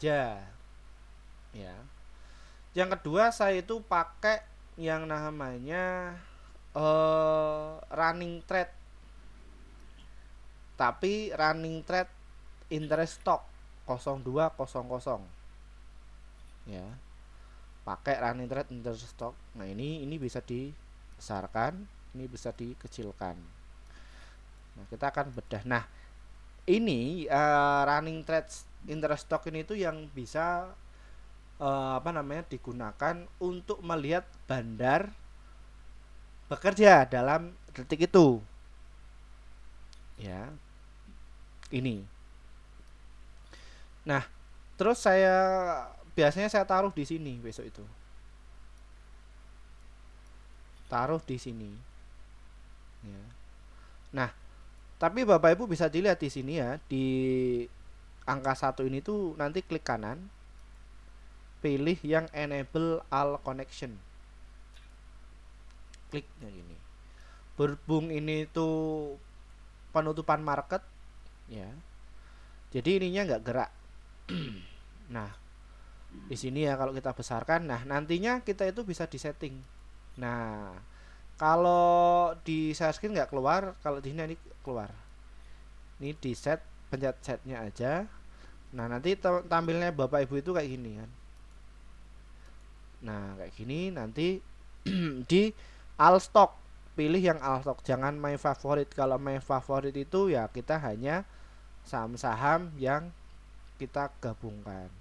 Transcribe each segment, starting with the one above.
aja ya. Yang kedua saya itu pakai yang namanya running trade, tapi running trade interest stock 0200 ya, pakai running trade interest stock. Nah ini bisa dibesarkan, ini bisa dikecilkan. Nah kita akan bedah. Nah ini running trade interest stock ini tuh yang bisa apa namanya digunakan untuk melihat bandar bekerja dalam detik itu ya, ini. Nah terus saya biasanya saya taruh di sini besok itu, taruh di sini ya. Nah tapi bapak ibu bisa dilihat di sini ya, di angka satu ini tuh nanti klik kanan, pilih yang enable all connection, kliknya ini. Berhubung ini tuh penutupan market ya, jadi ininya nggak gerak. Nah di sini ya kalau kita besarkan, nah nantinya kita itu bisa disetting. Nah kalau di share screen nggak keluar, kalau di sini ini keluar. Ini di set, pencet setnya aja. Nah nanti tampilnya bapak ibu itu kayak gini kan. Nah kayak gini nanti di all stock, pilih yang all stock, jangan my favorite. Kalau my favorite itu ya kita hanya saham-saham yang kita gabungkan.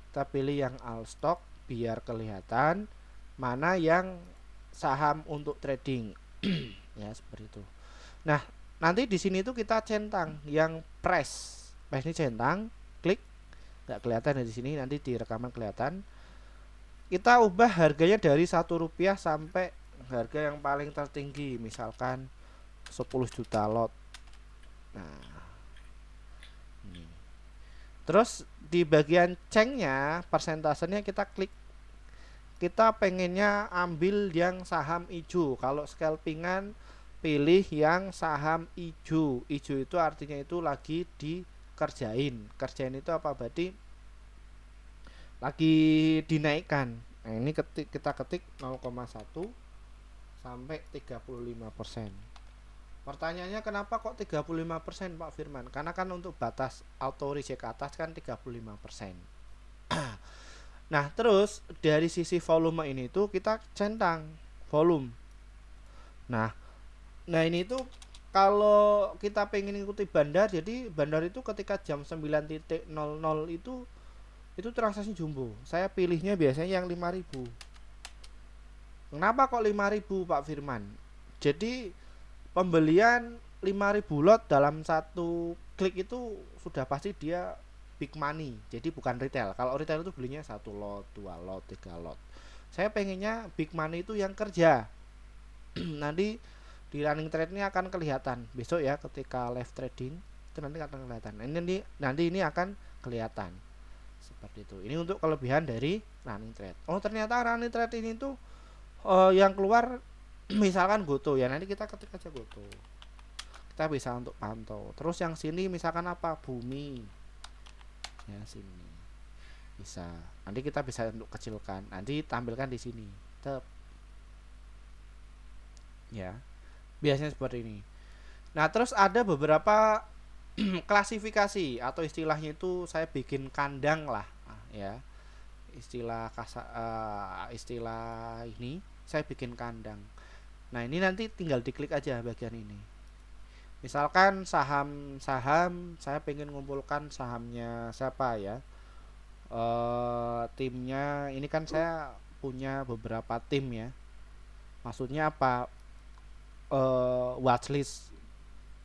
Kita pilih yang all stock biar kelihatan mana yang saham untuk trading. Ya seperti itu. Nah nanti di sini tuh kita centang yang price. Price ini centang, klik, nggak kelihatan ya di sini, nanti di rekaman kelihatan. Kita ubah harganya dari Rp1 sampai harga yang paling tertinggi, misalkan 10 juta lot. Nah ini. Terus di bagian cengnya, persentasenya kita klik. Kita pengennya ambil yang saham hijau. Kalau scalpingan pilih yang saham hijau. Hijau itu artinya itu lagi dikerjain. Kerjain itu apa? Berarti lagi dinaikkan. Nah ini kita ketik 0,1 sampai 35%. Pertanyaannya kenapa kok 35% Pak Firman? Karena kan untuk batas auto reject atas kan 35%. Nah terus dari sisi volume ini tuh kita centang volume. Nah, ini tuh kalau kita pengen ikuti bandar, jadi bandar itu ketika jam 9.00 itu transaksi jumbo. Saya pilihnya biasanya yang 5.000. Kenapa kok 5.000 Pak Firman? Jadi pembelian 5.000 lot dalam satu klik itu sudah pasti dia big money. Jadi bukan retail. Kalau retail itu belinya 1 lot, 2 lot, 3 lot. Saya pengennya big money itu yang kerja. Nanti di running trade ini akan kelihatan besok ya, ketika live trading itu nanti akan kelihatan. Nanti ini akan kelihatan seperti itu. Ini untuk kelebihan dari running trade. Oh ternyata running trade ini tuh yang keluar misalkan Goto ya, nanti kita ketik aja Goto, kita bisa untuk pantau. Terus yang sini misalkan apa, Bumi ya, sini bisa, nanti kita bisa untuk kecilkan, nanti tampilkan di sini. Tep. Ya biasanya seperti ini. Nah terus ada beberapa klasifikasi atau istilahnya itu saya bikin kandang lah ya, istilah ini saya bikin kandang. Nah ini nanti tinggal diklik aja bagian ini. Misalkan saham-saham saya pengen ngumpulkan sahamnya siapa ya, timnya ini kan saya punya beberapa tim ya. Maksudnya apa, watchlist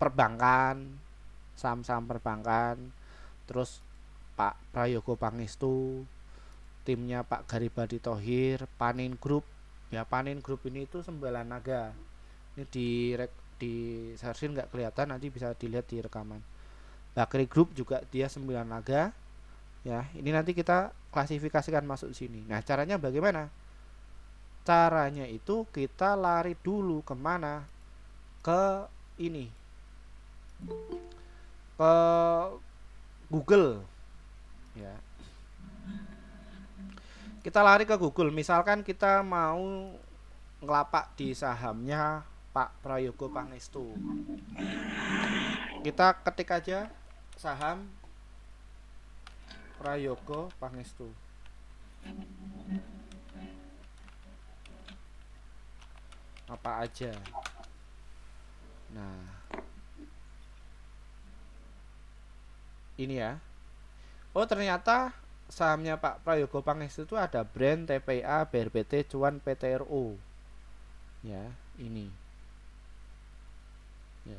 perbankan, saham-saham perbankan. Terus Pak Prayogo Pangestu, timnya Pak Garibadi Thohir, Panin Group. Ya Panin Group ini itu Sembilan Naga. Ini di searching nggak kelihatan, nanti bisa dilihat di rekaman. Bakri Group juga dia 9 naga ya. Ini nanti kita klasifikasikan masuk sini. Nah caranya bagaimana? Caranya itu kita lari dulu kemana, ke ini, ke Google ya. Kita lari ke Google, misalkan kita mau ngelapak di sahamnya Pak Prayogo Pangestu. Kita ketik aja saham Prayogo Pangestu. Apa aja. Nah, ini ya. Oh, ternyata sahamnya Pak Prayogo Pangestu itu ada brand TPA, BRPT, Cuan, PTRO. Ya, ini. Ya.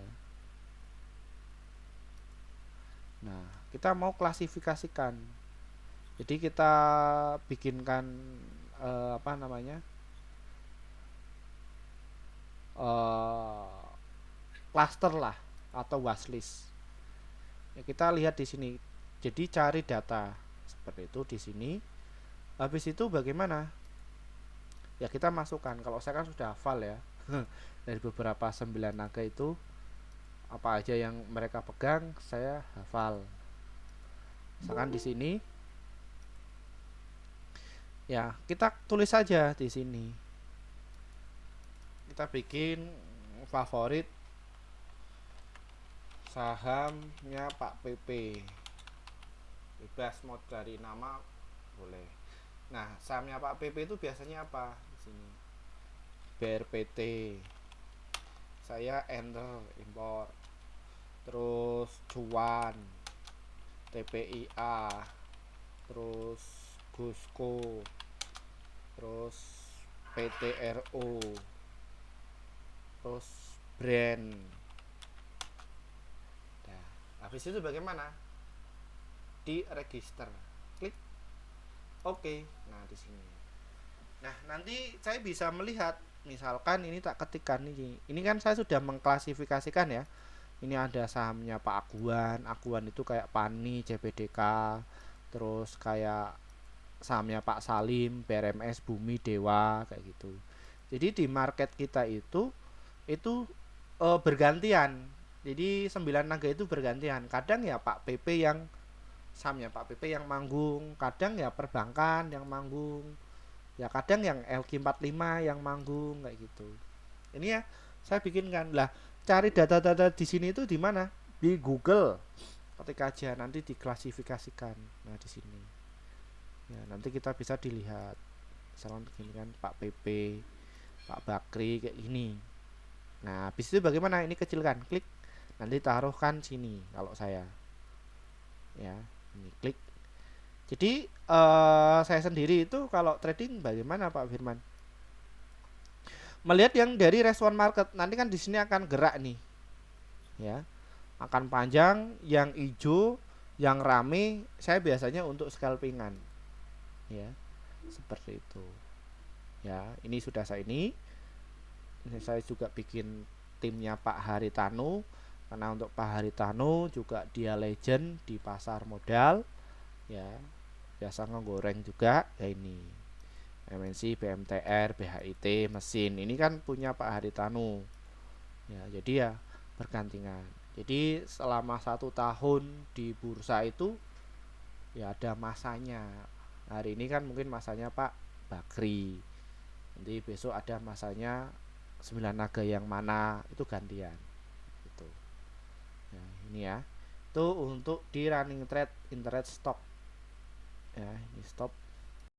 Nah, kita mau klasifikasikan. Jadi kita bikinkan apa namanya? Cluster lah atau watchlist. Ya, kita lihat di sini. Jadi cari data seperti itu di sini. Habis itu bagaimana? Ya kita masukkan. Kalau saya kan sudah hafal ya. Dari beberapa 9 naga itu apa aja yang mereka pegang saya hafal. Misalkan di sini ya kita tulis saja di sini. Kita bikin favorit sahamnya Pak PP. Bebas mau dari nama boleh. Nah, sahamnya Pak PP itu biasanya apa? Di sini. BRPT. Saya enter import. Terus Cuan, TPIA, terus Gusco, terus PTRO, terus brand. Nah, habis itu bagaimana? Di register. Klik oke. Nah, di sini. Nah, nanti saya bisa melihat misalkan ini tak ketikkan ini. Ini kan saya sudah mengklasifikasikan ya. Ini ada sahamnya Pak Aguan itu kayak Pani, CPDK, terus kayak sahamnya Pak Salim, PRMS, Bumi, Dewa kayak gitu. Jadi di market kita itu bergantian. Jadi 9 naga itu bergantian. Kadang ya Pak PP yang sahamnya Pak PP yang manggung, kadang ya perbankan yang manggung. Ya kadang yang LQ45 yang manggung kayak gitu. Ini ya saya bikinkan lah. Cari data-data di sini itu di mana? Di Google. Ketik aja nanti diklasifikasikan. Nah, di sini. Ya, nanti kita bisa dilihat. Misalnya begini kan Pak PP, Pak Bakri kayak gini. Nah, habis itu bagaimana? Ini kecilkan, klik. Nanti taruhkan sini kalau saya. Ya, ini klik. Jadi saya sendiri itu kalau trading bagaimana Pak Firman? Melihat yang dari respon market, nanti kan di sini akan gerak nih. Ya. Akan panjang, yang hijau, yang rame, saya biasanya untuk scalpingan. Ya. Seperti itu. Ya, ini sudah saya ini saya juga bikin timnya Pak Haritanu, karena untuk Pak Haritanu juga dia legend di pasar modal. Ya. Biasa ngegoreng juga ya ini. MNC, BMTR, BHIT, mesin. Ini kan punya Pak Haritanu. Ya, jadi ya bergantian. Jadi selama 1 tahun di bursa itu ya ada masanya. Hari ini kan mungkin masanya Pak Bakri. Nanti besok ada masanya 9 naga yang mana itu gantian. Gitu. Nah, ini ya. Itu untuk di running trade interest stop. Ya, ini stop.